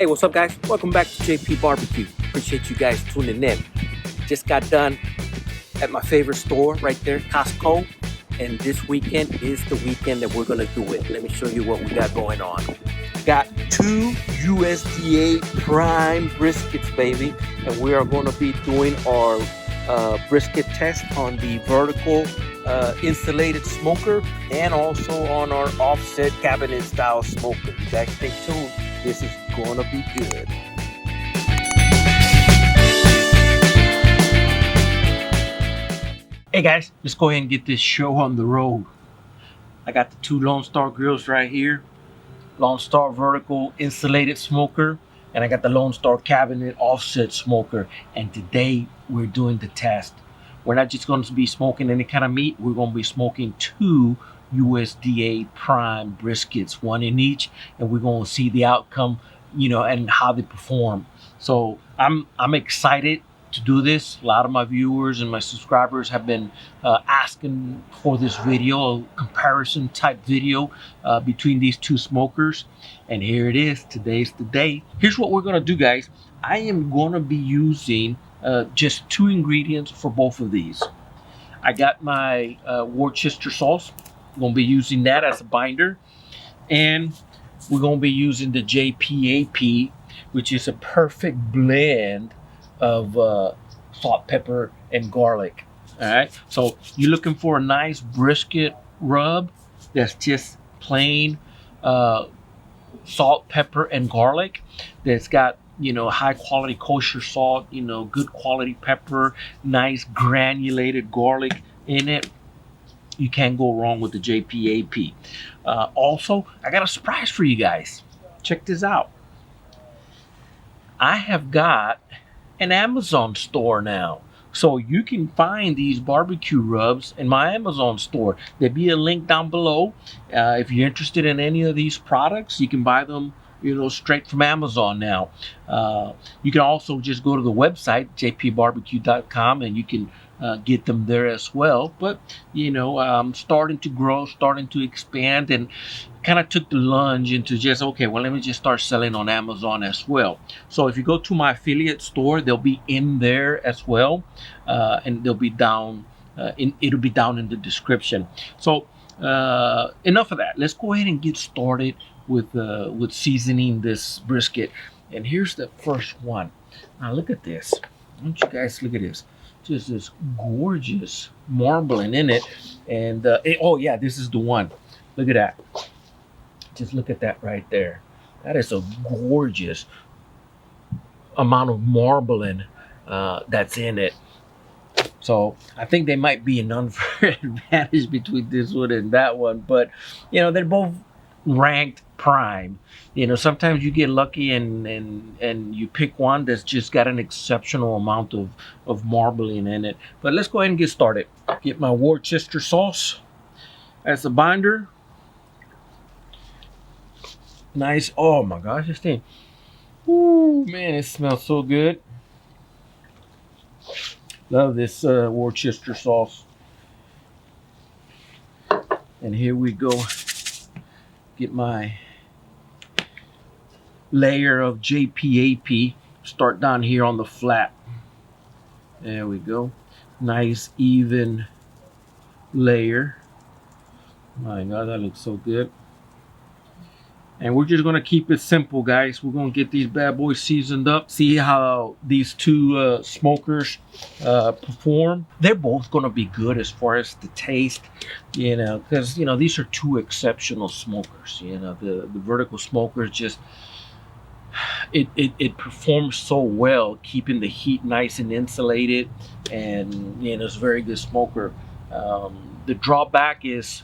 Hey, what's up, guys? Welcome back to J.P.BBQ. Appreciate you guys tuning in. Just got done at my favorite store right there, Costco. And this weekend is the weekend that we're going to do it. Let me show you what we got going on. Got 2 USDA prime briskets, baby. And we are going to be doing our brisket test on the vertical insulated smoker and also on our offset cabinet style smoker. You guys stay tuned. This is gonna be good. Hey guys, let's go ahead and get this show on the road. I got the 2 Lone Star Grillz right here. Lone Star vertical insulated smoker, and I got the Lone Star cabinet offset smoker. And today we're doing the test. We're not just going to be smoking any kind of meat. We're going to be smoking 2 USDA prime briskets, 1 in each, and we're going to see the outcome, and how they perform. So I'm excited to do this. A lot of my viewers and my subscribers have been asking for this video, a comparison type video between these 2 smokers, and here it is. Today's the day. Here's what we're going to do, guys. I am going to be using just 2 ingredients for both of these. I got my Worcester sauce. I'm going to be using that as a binder, and we're going to be using the J.P.BBQ, which is a perfect blend of salt, pepper, and garlic. All right, so you're looking for a nice brisket rub that's just plain salt, pepper, and garlic, that's got high quality kosher salt, good quality pepper, nice granulated garlic in it. You can't go wrong with the J.P.BBQ. Also, I got a surprise for you guys. Check this out. I have got an Amazon store now. So you can find these barbecue rubs in my Amazon store. There'll be a link down below. If you're interested in any of these products, you can buy them straight from Amazon now. You can also just go to the website, jpbbq.com, and you can get them there as well. But I'm starting to grow, starting to expand, and kind of took the lunge into just, okay, well, let me just start selling on Amazon as well. So if you go to my affiliate store, they'll be in there as well, and they'll be down it'll be down in the description. So enough of that. Let's go ahead and get started with seasoning this brisket. And here's the first one. Now look at this. I want you guys look at this. Just this gorgeous marbling in it. And oh yeah, this is the one. Look at that. Just look at that right there. That is a gorgeous amount of marbling that's in it. So I think there might be an unfair advantage between this one and that one, but they're both ranked prime. Sometimes you get lucky and you pick one that's just got an exceptional amount of marbling in it. But let's go ahead and get started. Get my Worcester sauce as a binder. Nice. Oh my gosh, this thing. Ooh, man, it smells so good. Love this Worcester sauce. And here we go. Get my layer of J.P.BBQ. Start down here on the flat. There we go. Nice even layer. My God, that looks so good. And we're just gonna keep it simple, guys. We're gonna get these bad boys seasoned up. See how these 2 smokers perform. They're both gonna be good as far as the taste, because these are 2 exceptional smokers. The vertical smoker just it performs so well, keeping the heat nice and insulated, and it's a very good smoker. The drawback is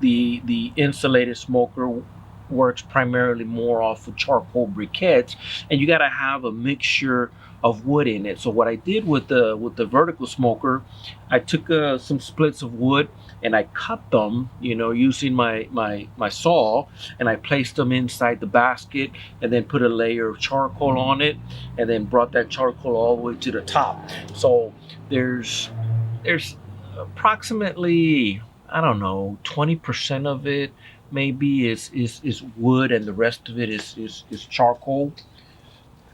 the insulated smoker works primarily more off of charcoal briquettes, and you got to have a mixture of wood in it. So what I did with the vertical smoker, I took some splits of wood and I cut them, using my saw, and I placed them inside the basket, and then put a layer of charcoal on it, and then brought that charcoal all the way to the top. So there's approximately, I don't know, 20% of it maybe is wood, and the rest of it is charcoal.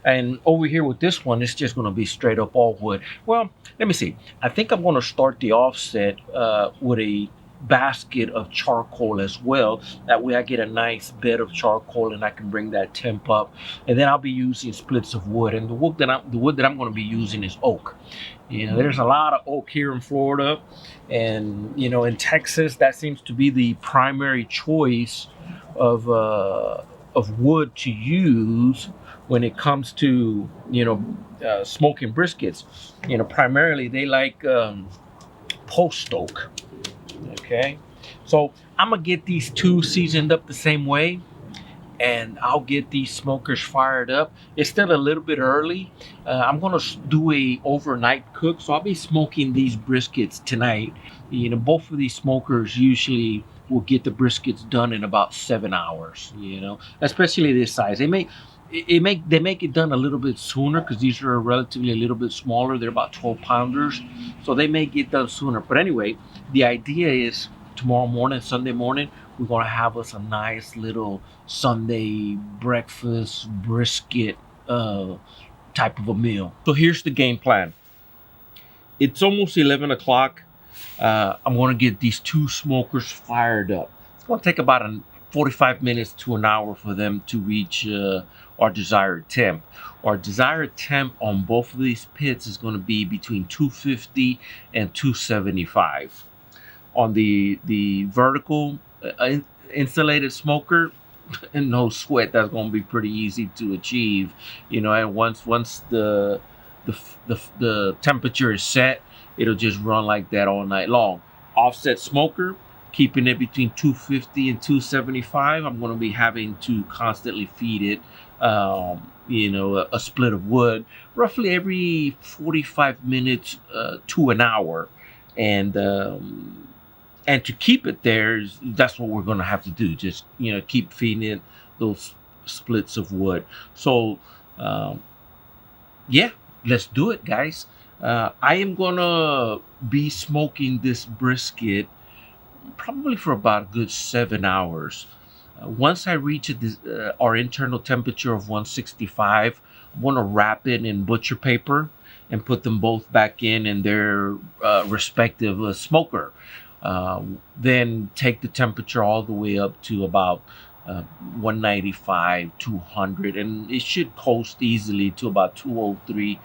And over here with this one, it's just going to be straight up all wood. Well, let me see. I think I'm going to start the offset with a basket of charcoal as well. That way I get a nice bed of charcoal and I can bring that temp up. And then I'll be using splits of wood. And the wood that I'm going to be using is oak. You know, there's a lot of oak here in Florida, and you know, in Texas, that seems to be the primary choice of wood to use when it comes to smoking briskets. You know, primarily they like post oak. Okay, so I'm gonna get these two seasoned up the same way, and I'll get these smokers fired up. It's still a little bit early. I'm gonna do a overnight cook, so I'll be smoking these briskets tonight. You know, both of these smokers usually will get the briskets done in about 7 hours. You know, especially this size. They make it done a little bit sooner because these are relatively a little bit smaller. They're about 12 pounders, so they may get done sooner. But anyway, the idea is tomorrow morning, Sunday morning, we're gonna have us a nice little Sunday breakfast brisket type of a meal. So here's the game plan. It's almost 11 o'clock. I'm gonna get these two smokers fired up. It's gonna take about 45 minutes to an hour for them to reach our desired temp. Our desired temp on both of these pits is going to be between 250 and 275. On the vertical insulated smoker, and no sweat, that's going to be pretty easy to achieve. You know, and once the temperature is set, it'll just run like that all night long. Offset smoker, keeping it between 250 and 275. I'm going to be having to constantly feed it a split of wood roughly every 45 minutes to an hour, and to keep it there, that's what we're going to have to do. Just keep feeding it those splits of wood. So yeah, let's do it, guys. I am gonna be smoking this brisket probably for about a good 7 hours. Once I reach our internal temperature of 165, I'm going to wrap it in butcher paper and put them both back in their respective smoker. Then take the temperature all the way up to about 195, 200, and it should coast easily to about 203,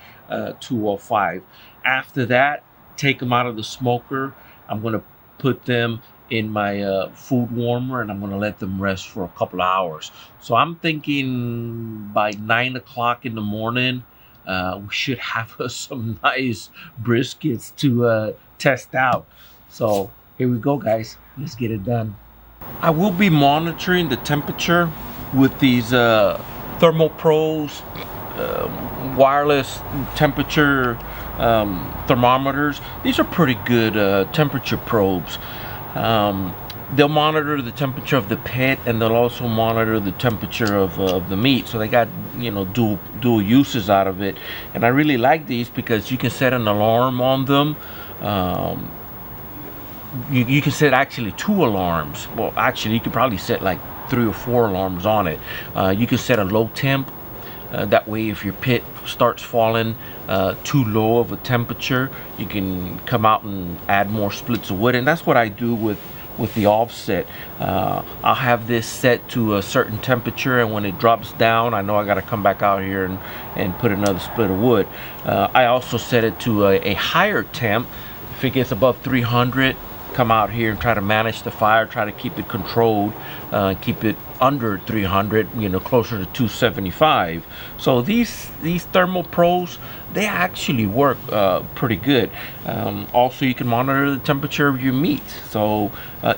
205. After that, take them out of the smoker. I'm going to put them in my food warmer, and I'm going to let them rest for a couple of hours. So I'm thinking by 9 o'clock in the morning, we should have some nice briskets to test out. So here we go, guys. Let's get it done. I will be monitoring the temperature with these ThermoPros wireless temperature thermometers. These are pretty good temperature probes. They'll monitor the temperature of the pit, and they'll also monitor the temperature of the meat. So they got dual uses out of it, and I really like these because you can set an alarm on them. You can set actually 2 alarms. Well, actually, you could probably set like 3 or 4 alarms on it. You can set a low temp. That way, if your pit starts falling too low of a temperature, you can come out and add more splits of wood. And that's what I do with the offset. I'll have this set to a certain temperature, and when it drops down, I know I got to come back out here and put another split of wood. I also set it to a higher temp. If it gets above 300, come out here and try to manage the fire, try to keep it controlled, keep it under 300, closer to 275. So these ThermoPros, they actually work pretty good. Also, you can monitor the temperature of your meat. So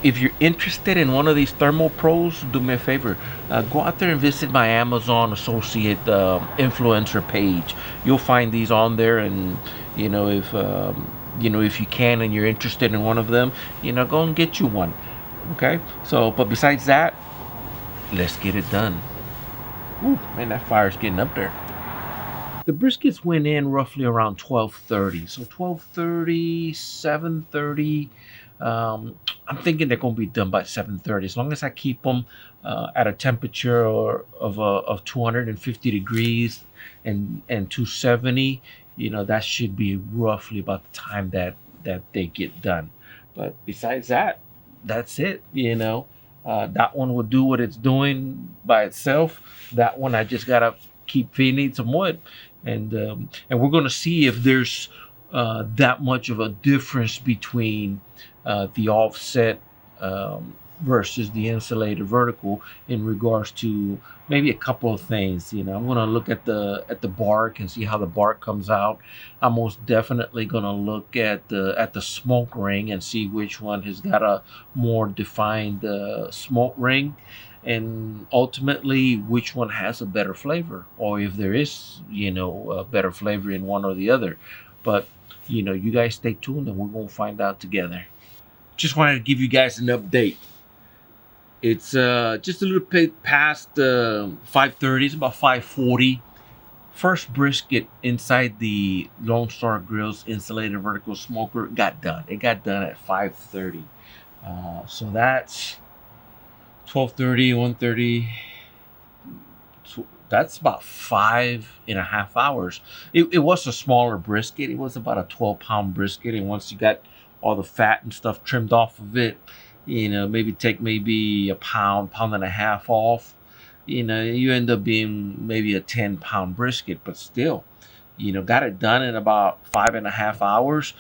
if you're interested in one of these ThermoPros, do me a favor, go out there and visit my Amazon associate influencer page. You'll find these on there, and if you can and you're interested in one of them, go and get you one. Okay, so but besides that, let's get it done. Ooh, man, that fire's getting up there. The briskets went in roughly around 12:30. So 12:30, 7:30. I'm thinking they're gonna be done by 7:30. As long as I keep them at a temperature of 250 degrees and 270, that should be roughly about the time that they get done. But besides that, that's it. That one will do what it's doing by itself. That one I just gotta keep feeding some wood, and we're gonna see if there's that much of a difference between the offset versus the insulated vertical in regards to maybe a couple of things. I'm gonna look at the bark and see how the bark comes out. I'm most definitely gonna look at the smoke ring and see which one has got a more defined smoke ring, and ultimately which one has a better flavor, or if there is a better flavor in one or the other. But you guys stay tuned and we're gonna find out together. Just wanted to give you guys an update. It's just a little bit past 5:30. It's about 5:40. First brisket inside the Lone Star Grillz insulated vertical smoker got done. It got done at 5:30. So that's 12:30, 1:30. That's about 5.5 hours. It was a smaller brisket. It was about a 12-pound brisket. And once you got all the fat and stuff trimmed off of it, maybe take a pound and a half off, you end up being maybe a 10-pound brisket. But still, got it done in about 5.5 hours.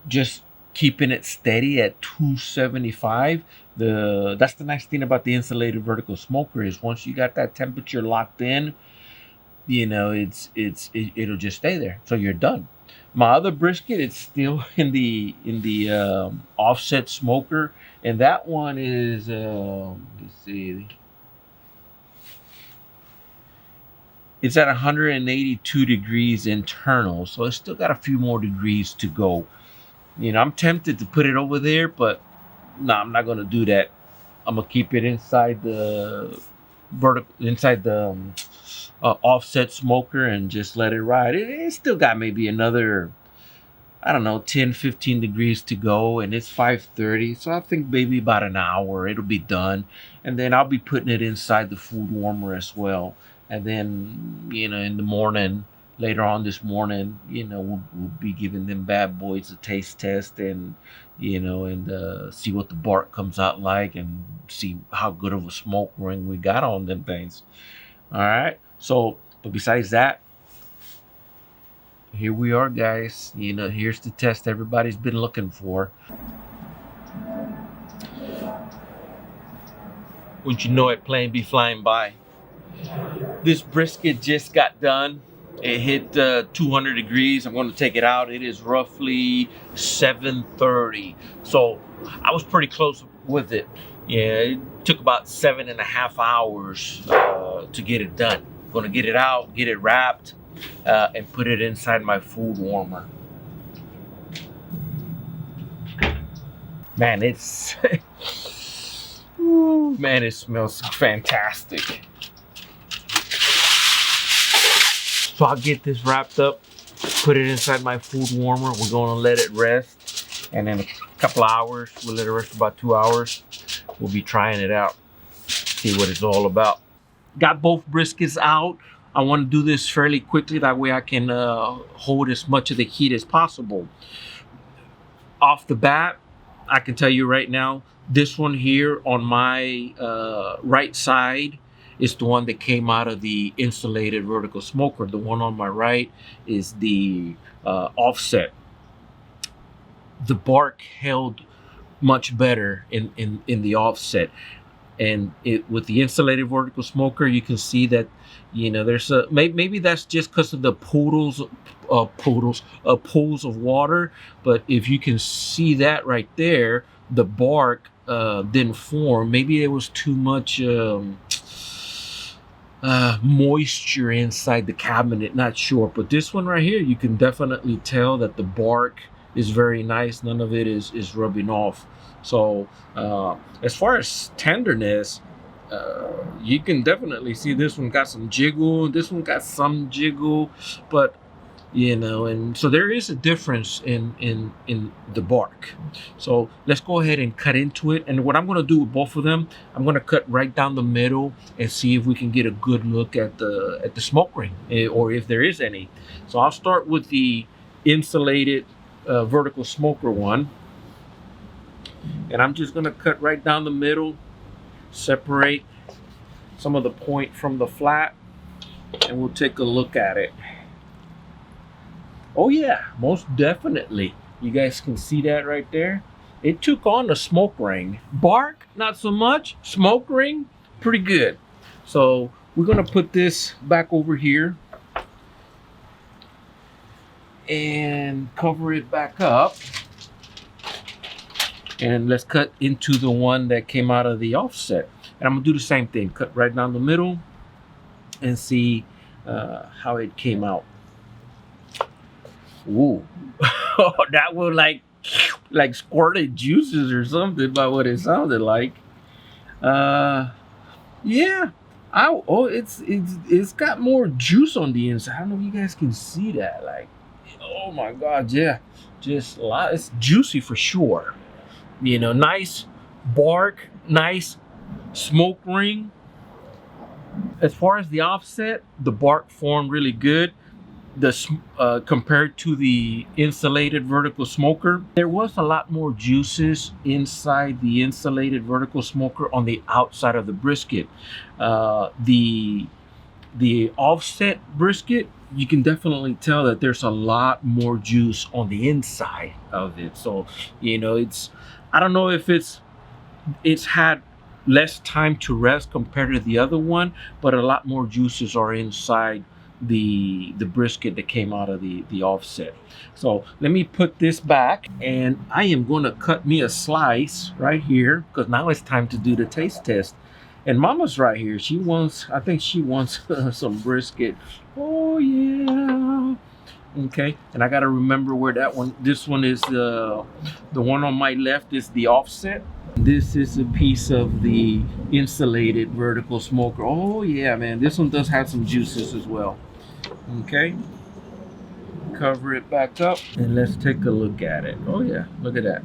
Just keeping it steady at 275. That's the nice thing about the insulated vertical smoker is once you got that temperature locked in, it'll just stay there. So you're done. My other brisket, it's still in the offset smoker, and that one is let's see, it's at 182 degrees internal, so it's still got a few more degrees to go. I'm tempted to put it over there, but no, I'm not gonna do that. I'm gonna keep it inside the offset smoker and just let it ride. It's still got maybe another, I don't know, 10-15 degrees to go, and it's 5:30, so I think maybe about an hour it'll be done, and then I'll be putting it inside the food warmer as well. And then in the morning, later on this morning, we'll be giving them bad boys a taste test, and see what the bark comes out like, and see how good of a smoke ring we got on them things. All right. So, but besides that, here we are, guys. Here's the test everybody's been looking for. Wouldn't you know it, plane be flying by. This brisket just got done. It hit 200 degrees. I'm going to take it out. It is roughly 7:30. So I was pretty close with it. Yeah, it took about 7.5 hours to get it done. I'm going to get it out, get it wrapped, and put it inside my food warmer. Man, it smells fantastic. So I'll get this wrapped up, put it inside my food warmer. We're going to let it rest. And in a couple hours, we'll let it rest for about 2 hours. We'll be trying it out, see what it's all about. Got both briskets out. I want to do this fairly quickly. That way I can hold as much of the heat as possible. Off the bat, I can tell you right now, this one here on my right side is the one that came out of the insulated vertical smoker. The one on my right is the offset. The bark held much better in the offset, and with the insulated vertical smoker, you can see that there's a maybe that's just because of the pools of water. But if you can see that right there, the bark didn't form. Maybe there was too much moisture inside the cabinet, not sure. But this one right here, you can definitely tell that the bark is very nice. None of it is rubbing off. So as far as tenderness, you can definitely see this one got some jiggle, this one got some jiggle, but you know, and so there is a difference in the bark. So let's go ahead and cut into it. And what I'm going to do with both of them, I'm going to cut right down the middle and see if we can get a good look at the smoke ring, or if there is any. So I'll start with the insulated vertical smoker one, and I'm just going to cut right down the middle, separate some of the point from the flat, and we'll take a look at it. Oh yeah, most definitely. You guys can see that right there. It took on the smoke ring. Bark, not so much. Smoke ring, pretty good. So we're gonna put this back over here and cover it back up. And let's cut into the one that came out of the offset. And I'm gonna do the same thing. Cut right down the middle and see how it came out. Ooh, that was like squirted juices or something by what it sounded like. Yeah. It's got more juice on the inside. I don't know if you guys can see that. Like, oh my God, yeah, just a lot. It's juicy for sure. You know, nice bark, nice smoke ring. As far as the offset, the bark formed really good. Compared to the insulated vertical smoker, there was a lot more juices inside the insulated vertical smoker on the outside of the brisket. The offset brisket, you can definitely tell that there's a lot more juice on the inside of it. So, you know, I don't know if it's had less time to rest compared to the other one, but a lot more juices are inside the brisket that came out of the offset. So let me put this back, and I am going to cut me a slice right here, because now it's time to do the taste test. And Mama's right here. I think she wants some brisket. Oh yeah. Okay, and I got to remember where this one is. The one on my left is the offset. This is a piece of the insulated vertical smoker. Oh yeah, man, this one does have some juices as well. Okay, cover it back up and let's take a look at it. Oh yeah, look at that.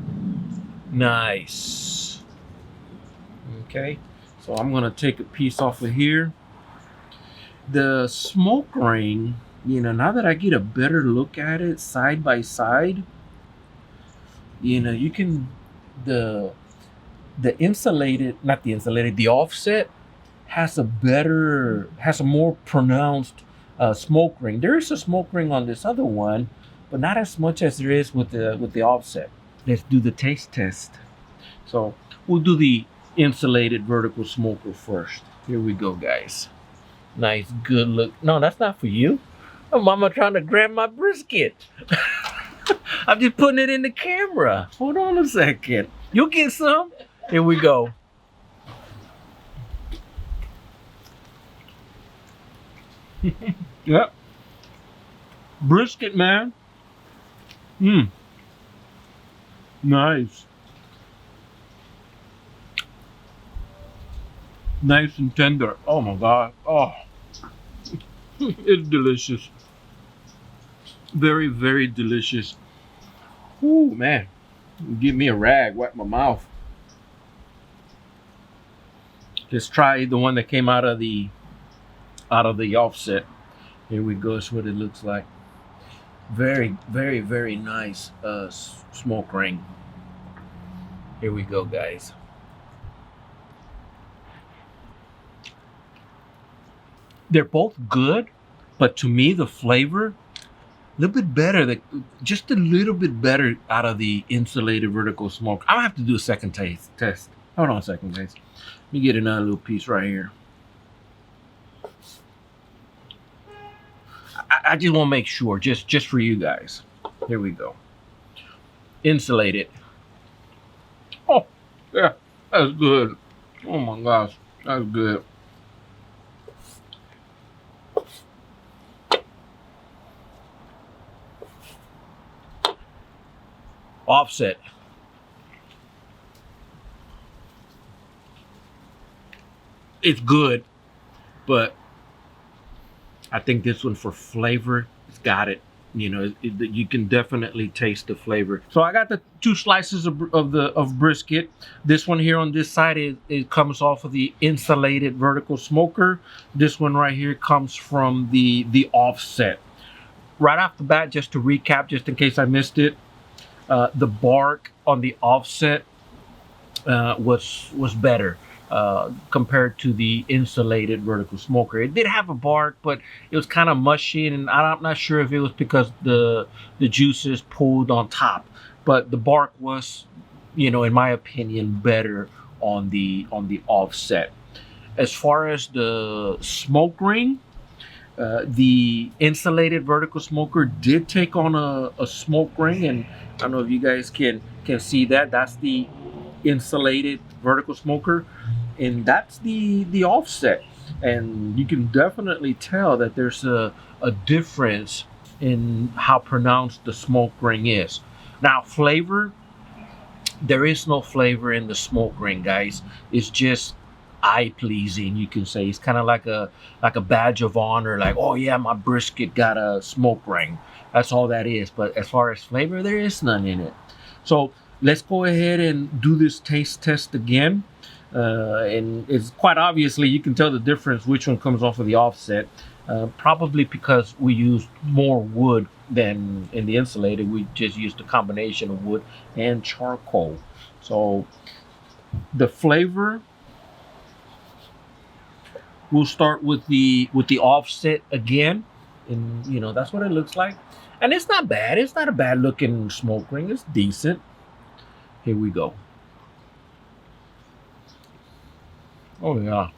Nice. Okay, so I'm gonna take a piece off of here. The smoke ring, you know, now that I get a better look at it side by side, you know, you can, the insulated, not the insulated, the offset has a more pronounced smoke ring. There is a smoke ring on this other one, but not as much as there is with the offset. Let's do the taste test. So we'll do the insulated vertical smoker first. Here we go, guys. Nice, good look. No, that's not for you. Oh, Mama trying to grab my brisket. I'm just putting it in the camera. Hold on a second. You'll get some. Here we go. Yep. Brisket, man. Nice. Nice and tender. Oh my God. Oh. It's delicious. Very, very delicious. Ooh, man. Give me a rag, wipe my mouth. Let's try the one that came out of the offset. Here we go. That's what it looks like. Very, very, very nice smoke ring. Here we go, guys. They're both good, but to me the flavor a little bit better, just a little bit better out of the insulated vertical smoke. I'll have to do a second test. Hold on a second, guys. Let me get another little piece right here. I just want to make sure, just for you guys. Here we go. Insulated. Oh, yeah, that's good. Oh my gosh, that's good. Offset. It's good, but I think this one for flavor, it's got it. You know, you can definitely taste the flavor. So I got the 2 slices of brisket. This one here on this side, it comes off of the Insulated vertical smoker. This one right here comes from the offset. Right off the bat, just to recap, just in case I missed it, the bark on the offset was better compared to the Insulated vertical smoker. It did have a bark, but it was kind of mushy, and I'm not sure if it was because the juices pulled on top. But the bark was, you know, in my opinion, better on the offset. As far as the smoke ring, the Insulated vertical smoker did take on a smoke ring, and I don't know if you guys can see that. That's the Insulated vertical smoker, and that's the offset. And you can definitely tell that there's a difference in how pronounced the smoke ring is. Now, flavor, there is no flavor in the smoke ring, guys. It's just eye pleasing, you can say. It's kind of like a badge of honor, like, oh yeah, my brisket got a smoke ring. That's all that is. But as far as flavor, there is none in it. So let's go ahead and do this taste test again. And it's quite obviously, you can tell the difference which one comes off of the offset. Probably because we used more wood than in the Insulated. We just used a combination of wood and charcoal. So the flavor, we'll start with the offset again, and you know, that's what it looks like. And it's not bad. It's not a bad looking smoke ring. It's decent. Here we go. Oh yeah.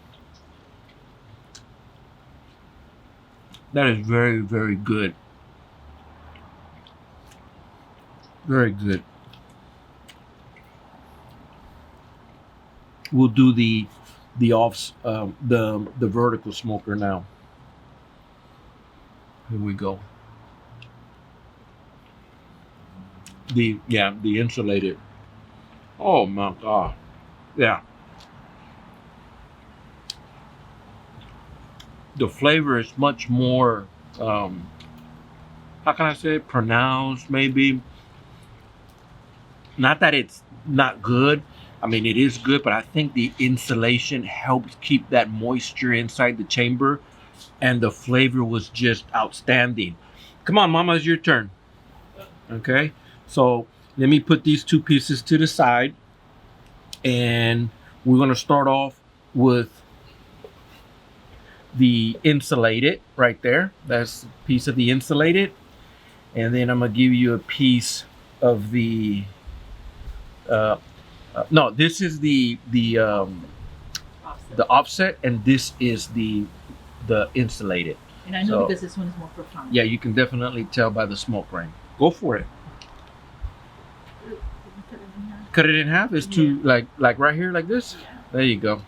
That is very, very good. Very good. We'll do the vertical smoker now. Here we go. The Insulated. Oh my God. Yeah. The flavor is much more, how can I say it? Pronounced, maybe. Not that it's not good. I mean, it is good, but I think the insulation helps keep that moisture inside the chamber, and the flavor was just outstanding. Come on, Mama, it's your turn. Okay, so let me put these 2 pieces to the side, and we're gonna start off with the Insulated right there. That's a piece of the Insulated, and then I'm gonna give you a piece of the no, this is the offset, and this is the Insulated. And I know because this one is more profound. Yeah, you can definitely tell by the smoke ring. Go for it. Cut it in half. It's too like right here, like this. Yeah. There you go.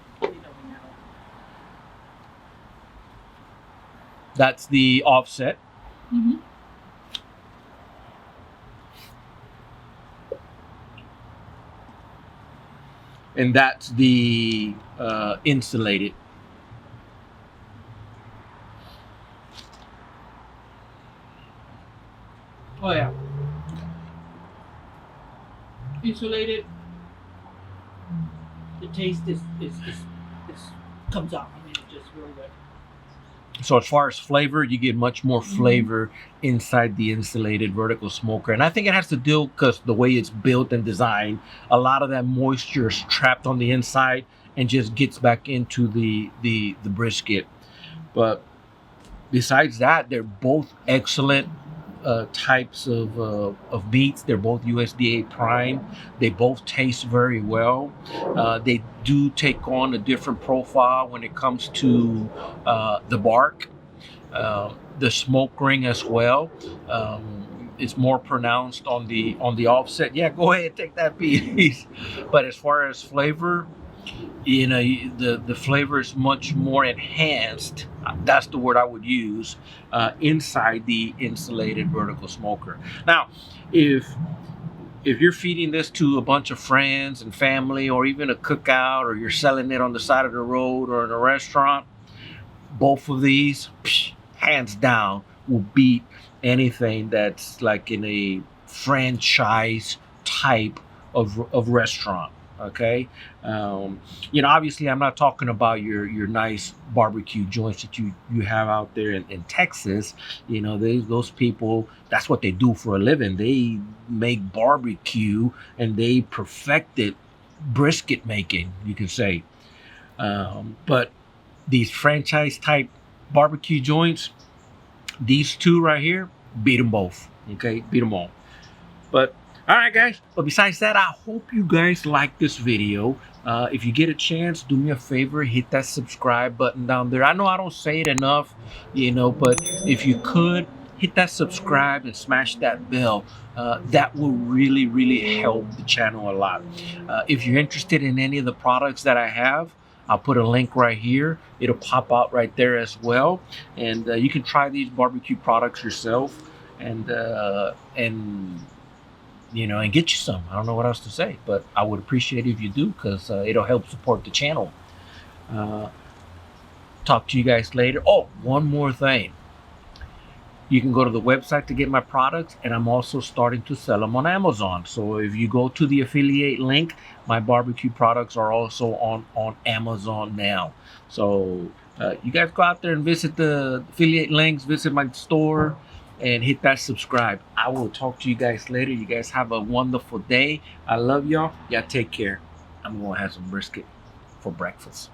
That's the offset. Mm-hmm. And that's the Insulated. Oh yeah. Insulated. The taste is comes out. I mean, it's just really good. So as far as flavor, you get much more flavor inside the Insulated vertical smoker. And I think it has to do because the way it's built and designed, a lot of that moisture is trapped on the inside and just gets back into the brisket. But besides that, they're both excellent types of meats. They're both USDA prime. They both taste very well. They do take on a different profile when it comes to the bark, the smoke ring as well. It's more pronounced on the offset. Yeah, go ahead, take that piece. But as far as flavor, you know, the flavor is much more enhanced. That's the word I would use inside the Insulated vertical smoker. Now, if you're feeding this to a bunch of friends and family, or even a cookout, or you're selling it on the side of the road or in a restaurant, both of these, hands down, will beat anything that's like in a franchise type of restaurant. Okay, obviously I'm not talking about your nice barbecue joints that you have out there in Texas. Those people, that's what they do for a living. They make barbecue and they perfected brisket making, you can say. But these franchise type barbecue joints, these two right here, beat them both. Okay, beat them all. But all right, guys. But besides that, I hope you guys like this video. If you get a chance, do me a favor, hit that subscribe button down there. I know I don't say it enough, but if you could hit that subscribe and smash that bell, that will really, really help the channel a lot. If you're interested in any of the products that I have, I'll put a link right here. It'll pop out right there as well, and you can try these barbecue products yourself, and and get you some. I don't know what else to say, but I would appreciate it if you do, because it'll help support the channel. Talk to you guys later. Oh, one more thing. You can go to the website to get my products, and I'm also starting to sell them on Amazon. So if you go to the affiliate link, my barbecue products are also on Amazon now. So you guys go out there and visit the affiliate links, visit my store, and hit that subscribe. I will talk to you guys later. You guys have a wonderful day. I love y'all. Y'all take care. I'm going to have some brisket for breakfast.